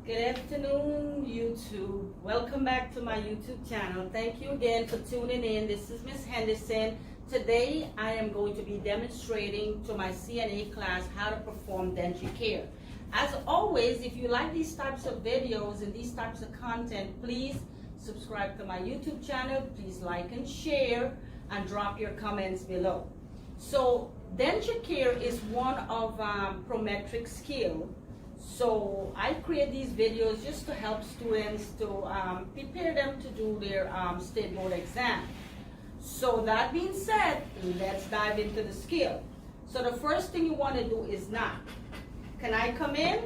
Good afternoon, YouTube. Welcome back to my YouTube channel. Thank you again for tuning in. This is Miss Henderson. Today, I am going to be demonstrating to my CNA class how to perform denture care. As always, if you like these types of videos and these types of content, please subscribe to my YouTube channel. Please like and share and drop your comments below. So, denture care is one of Prometric skill. So I create these videos just to help students to prepare them to do their state board exam. So that being said, let's dive into the skill. So the first thing you want to do is knock. Can I come in?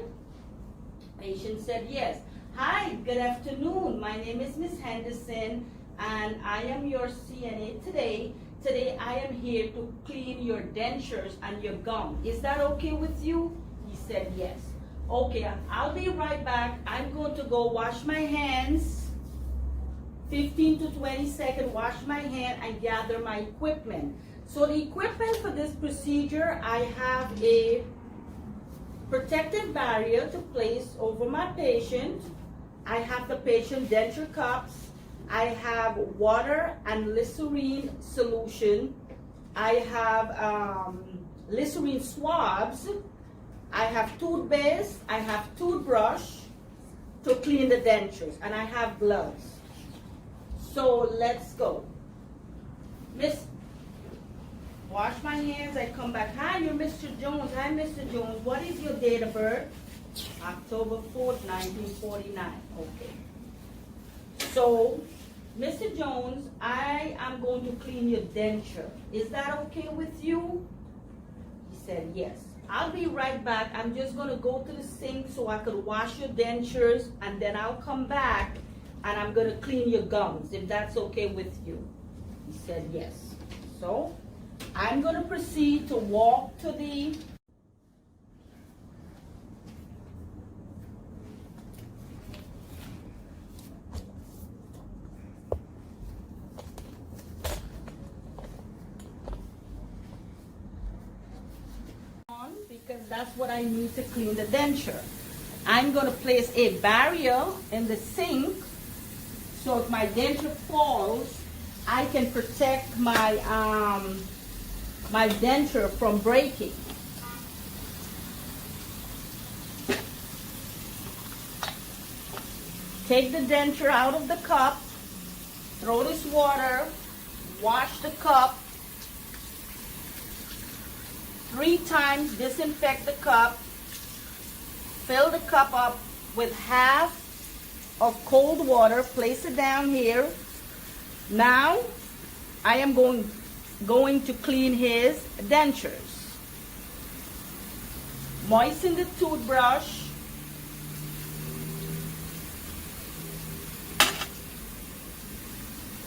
Patient said yes. Hi, good afternoon. My name is Miss Henderson and I am your CNA today. Today I am here to clean your dentures and your gum. Is that okay with you? He said yes. Okay, I'll be right back. I'm going to go wash my hands. 15 to 20 seconds, wash my hand and gather my equipment. So the equipment for this procedure, I have a protective barrier to place over my patient. I have the patient denture cups. I have water and Listerine solution. I have Listerine swabs. I have toothpaste, I have toothbrush to clean the dentures, and I have gloves. So let's go. Miss, wash my hands, I come back. Hi, you're Mr. Jones. Hi, Mr. Jones. What is your date of birth? October 4th, 1949. Okay. So, Mr. Jones, I am going to clean your denture. Is that okay with you? He said yes. I'll be right back. I'm just going to go to the sink so I could wash your dentures, and then I'll come back and I'm going to clean your gums, if that's okay with you. He said yes. So I'm going to proceed to walk to the because that's what I need to clean the denture. I'm going to place a barrier in the sink so if my denture falls, I can protect my my denture from breaking. Take the denture out of the cup, throw this water, wash the cup 3 times, disinfect the cup, fill the cup up with half of cold water, place it down here. Now, I am going to clean his dentures. Moisten the toothbrush.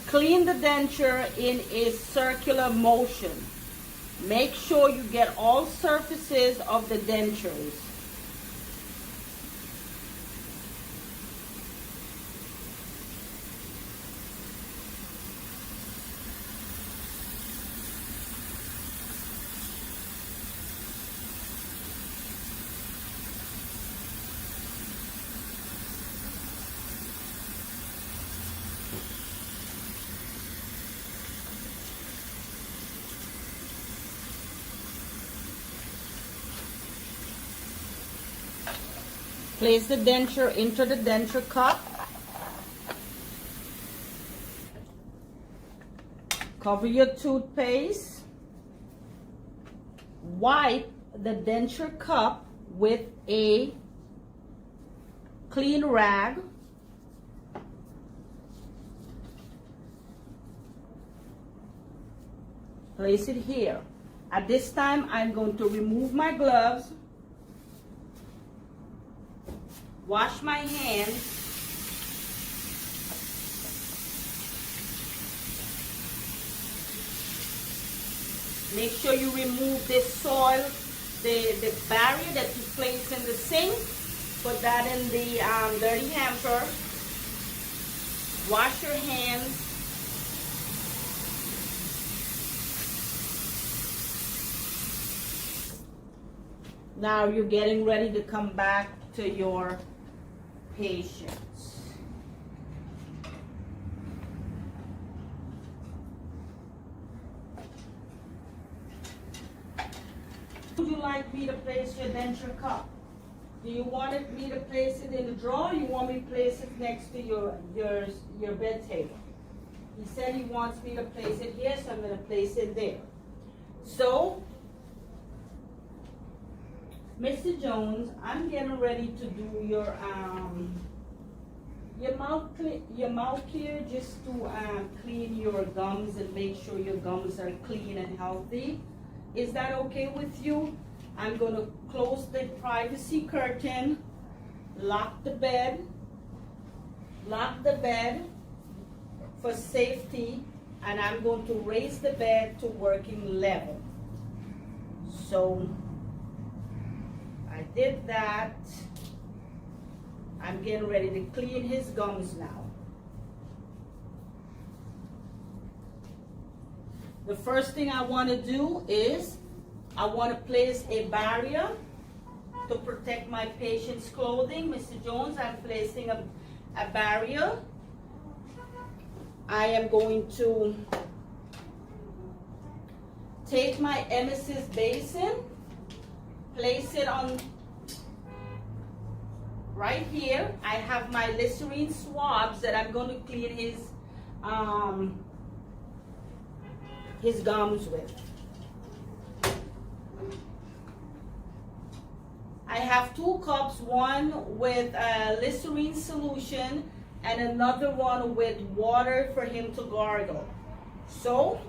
Clean the denture in a circular motion. Make sure you get all surfaces of the dentures. Place the denture into the denture cup. Cover your toothpaste. Wipe the denture cup with a clean rag. Place it here. At this time, I'm going to remove my gloves. Wash my hands. Make sure you remove this soil, the barrier that you placed in the sink. Put that in the dirty hamper. Wash your hands. Now you're getting ready to come back to your patients. Would you like me to place your denture cup? Do you want me to place it in the drawer, or you want me to place it next to your bed table? He said he wants me to place it here, so I'm going to place it there. So, Mr. Jones, I'm getting ready to do your mouth clear, just to clean your gums and make sure your gums are clean and healthy. Is that okay with you? I'm going to close the privacy curtain, lock the bed for safety, and I'm going to raise the bed to working level. So I did that. I'm getting ready to clean his gums now. The first thing I want to do is I want to place a barrier to protect my patient's clothing. Mr. Jones, I'm placing a barrier. I am going to take my emesis basin, place it on right here. I have my Listerine swabs that I'm going to clean his gums with. I have 2 cups, one with Listerine solution and another one with water for him to gargle. So,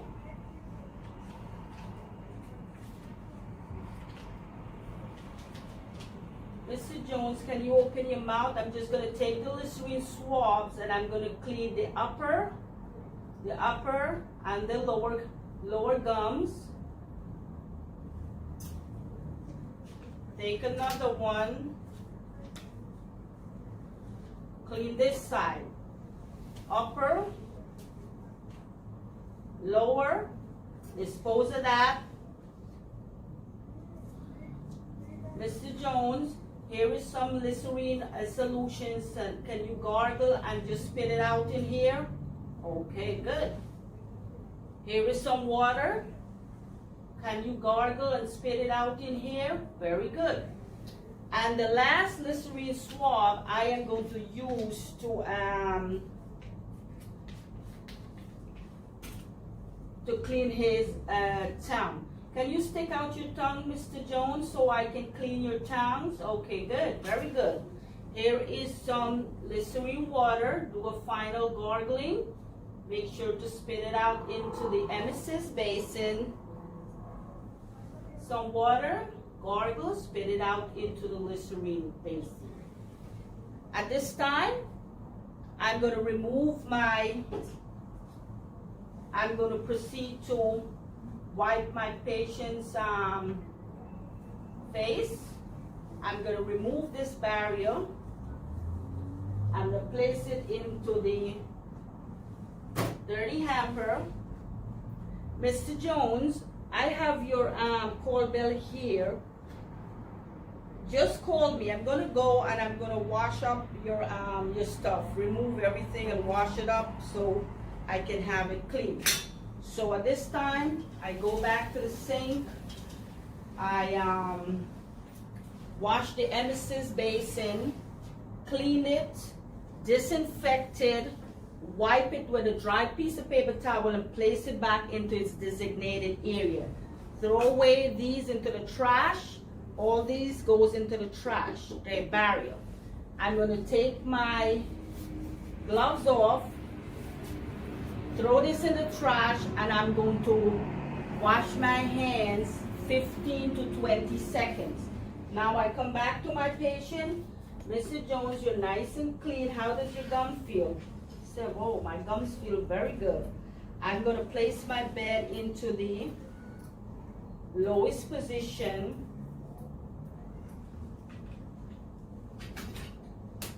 Mr. Jones, can you open your mouth? I'm just going to take the Listerine swabs and I'm going to clean the upper and the lower gums. Take another one. Clean this side. Upper, lower, dispose of that. Mr. Jones, here is some Listerine solutions. Can you gargle and just spit it out in here? Okay, good. Here is some water. Can you gargle and spit it out in here? Very good. And the last Listerine swab I am going to use to clean his tongue. Can you stick out your tongue, Mr. Jones, so I can clean your tongues? Okay, good. Very good. Here is some Listerine water. Do a final gargling. Make sure to spit it out into the emesis basin. Some water, gargle, spit it out into the Listerine basin. At this time, I'm going to proceed to wipe my patient's face. I'm going to remove this barrier. I'm going to place it into the dirty hamper. Mr. Jones, I have your call bell here. Just call me. I'm gonna go and I'm gonna wash up your stuff. Remove everything and wash it up so I can have it clean. So at this time, I go back to the sink. I wash the emesis basin, clean it, disinfect it, wipe it with a dry piece of paper towel and place it back into its designated area. Throw away these into the trash. All these goes into the trash, the barrier. I'm going to take my gloves off, throw this in the trash, and I'm going to wash my hands 15 to 20 seconds. Now I come back to my patient. Mr. Jones, you're nice and clean. How does your gum feel? He said, oh, my gums feel very good. I'm going to place my bed into the lowest position.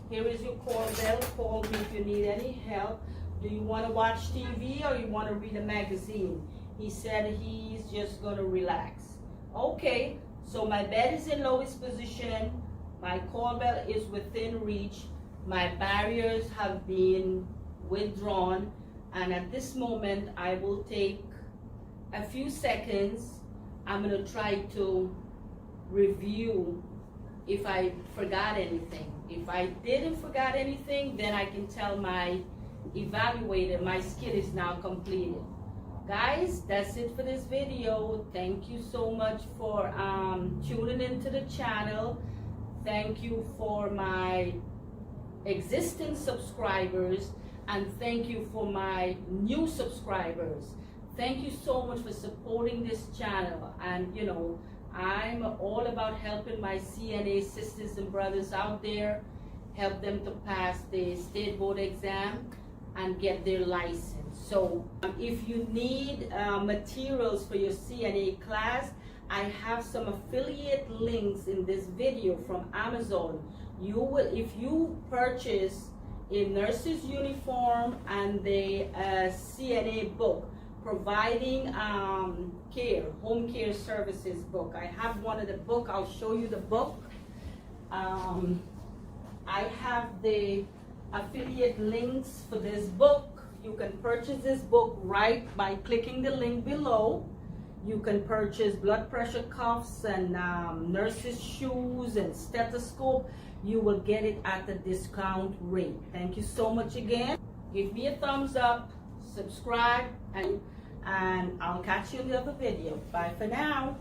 Here is your call bell. Call me if you need any help. Do you want to watch TV or you want to read a magazine? He said he's just going to relax. Okay, so my bed is in lowest position. My call bell is within reach. My barriers have been withdrawn, and at this moment I will take a few seconds. I'm going to try to review if I forgot anything. If I didn't forget anything, then I can tell my evaluator my skill is now completed. Guys, that's it for this video. Thank you so much for tuning into the channel. Thank you for my existing subscribers, and thank you for my new subscribers. Thank you so much for supporting this channel. And you know, I'm all about helping my CNA sisters and brothers out there, help them to pass the state board exam and get their license. So if you need materials for your CNA class, I have some affiliate links in this video from Amazon. You will, if you purchase a nurse's uniform and the CNA book, providing care, home care services book. I have one of the book. I'll show you the book. I have the affiliate links for this book. You can purchase this book right by clicking the link below. You can purchase blood pressure cuffs and nurses' shoes and stethoscope. You will get it at a discount rate. Thank you so much again. Give me a thumbs up, subscribe, and I'll catch you in the other video. Bye for now.